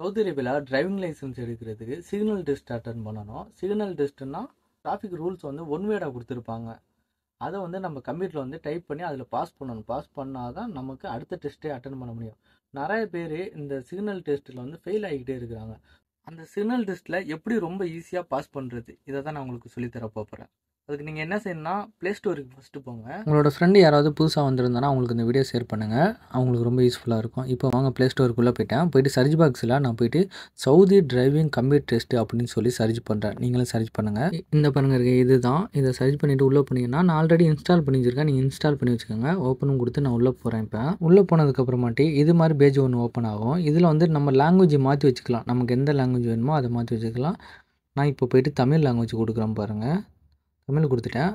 Saudi அரேபியாவில் driving licence எடுக்கிறதுக்கு signal test attend பண்ணணும். சிக்னல் டெஸ்ட்டுன்னா டிராஃபிக் ரூல்ஸ் வந்து ஒன் வேடாக கொடுத்துருப்பாங்க. அதை வந்து நம்ம கம்ப்யூட்டரில் வந்து டைப் பண்ணி அதில் பாஸ் பண்ணணும். பாஸ் பண்ணால் தான் நமக்கு அடுத்த டெஸ்ட்டே அட்டன் பண்ண முடியும். நிறைய பேர் இந்த சிக்னல் டெஸ்ட்டில் வந்து ஃபெயில் ஆகிக்கிட்டே இருக்கிறாங்க. அந்த சிக்னல் டெஸ்ட்டில் எப்படி ரொம்ப ஈஸியாக பாஸ் பண்ணுறது, இதை தான் நான் உங்களுக்கு சொல்லித்தர போகிறேன். அதுக்கு நீங்கள் என்ன செய்யணும்னா, ப்ளே ஸ்டோருக்கு ஃபஸ்ட்டு போங்க. உங்களோட ஃப்ரெண்டு யாராவது புதுசாக வந்திருந்தானா அவங்களுக்கு இந்த வீடியோ ஷேர் பண்ணுங்கள். அவங்களுக்கு ரொம்ப யூஸ்ஃபுல்லாக இருக்கும். இப்போ வாங்க ப்ளே ஸ்டோருக்குள்ளே போயிட்டு சர்ச் பாக்ஸில் நான் போயிட்டு சவுதி டிரைவிங் கம்ப்யூட்டர் டெஸ்ட் அப்படின்னு சொல்லி சர்ச் பண்ணுறேன். நீங்களும் சர்ச் பண்ணுங்கள். இந்த பாருங்க இருக்கு, இது தான். இதை சர்ச் பண்ணிவிட்டு உள்ளே போனீங்கன்னா நான் ஆல்ரெடி இன்ஸ்டால் பண்ணி வச்சுருக்கேன். நீங்கள் இன்ஸ்டால் பண்ணி வச்சுக்கோங்க. ஓப்பனும் கொடுத்து நான் உள்ளே போகிறேன். இப்போ உள்ளே போனதுக்கப்புறமாட்டி இது மாதிரி பேஜ் ஒன்று ஓப்பன் ஆகும். இதில் வந்து நம்ம லாங்குவேஜ் மாற்றி வச்சுக்கலாம். நமக்கு எந்த லாங்குவேஜ் வேணுமோ அதை மாற்றி வச்சுக்கலாம். நான் இப்போ போயிட்டு தமிழ் லாங்குவேஜ் கொடுக்குறேன் பாருங்கள். தமிழ் கொடுத்துட்டேன்.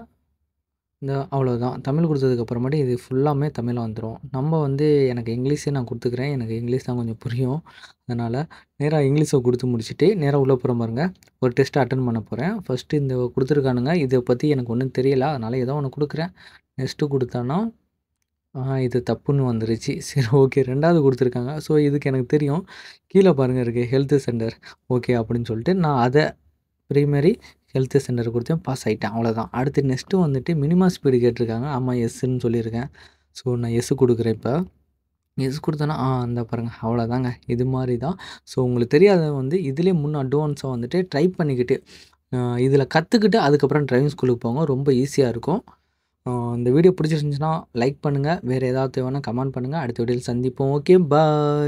இந்த அவ்வளோதான். தமிழ் கொடுத்ததுக்கப்புறமாட்டி இது ஃபுல்லாமே தமிழாக வந்துடும். நம்ம வந்து எனக்கு இங்கிலீஷே நான் கொடுத்துக்கிறேன். எனக்கு இங்கிலீஷ் தான் கொஞ்சம் புரியும். அதனால் நேராக இங்கிலீஷை கொடுத்து முடிச்சுட்டு நேராக உள்ளே போகிற பாருங்க. ஒரு டெஸ்ட்டை அட்டன் பண்ண போகிறேன். ஃபஸ்ட்டு இந்த கொடுத்துருக்கானுங்க. இதை பற்றி எனக்கு ஒன்றும் தெரியல. அதனால் ஏதோ ஒன்று கொடுக்குறேன். நெக்ஸ்ட்டு கொடுத்தானா இது தப்புன்னு வந்துருச்சு. சரி, ஓகே. 2வது கொடுத்துருக்காங்க. ஸோ இதுக்கு எனக்கு தெரியும். கீழே பாருங்கள் இருக்குது ஹெல்த் சென்டர். ஓகே அப்படின்னு சொல்லிட்டு நான் அதை ப்ரைமரி ஹெல்த் சென்டர் கொடுத்தேன். பாஸ் ஆகிட்டேன். அவ்வளோதான். அடுத்து நெக்ஸ்ட்டு வந்துட்டு மினிமம் ஸ்பீடு கேட்டிருக்காங்க. ஆமாம், எஸ்ன்னு சொல்லியிருக்கேன். ஸோ நான் எஸ் கொடுக்குறேன். இப்போ எஸ் கொடுத்தேன்னா அந்த பாருங்கள், அவ்வளோதாங்க. இது மாதிரி தான். ஸோ உங்களுக்கு தெரியாத வந்து இதிலே முன் அட்வான்ஸாக வந்துட்டு ட்ரை பண்ணிக்கிட்டு இதில் கற்றுக்கிட்டு அதுக்கப்புறம் டிரைவிங் ஸ்கூலுக்கு போங்க. ரொம்ப ஈஸியாக இருக்கும். இந்த வீடியோ பிடிச்சிருந்துச்சுன்னா லைக் பண்ணுங்கள். வேறு ஏதாவது வேணால் கமெண்ட் பண்ணுங்கள். அடுத்த வீடியோவில் சந்திப்போம். ஓகே, பாய்.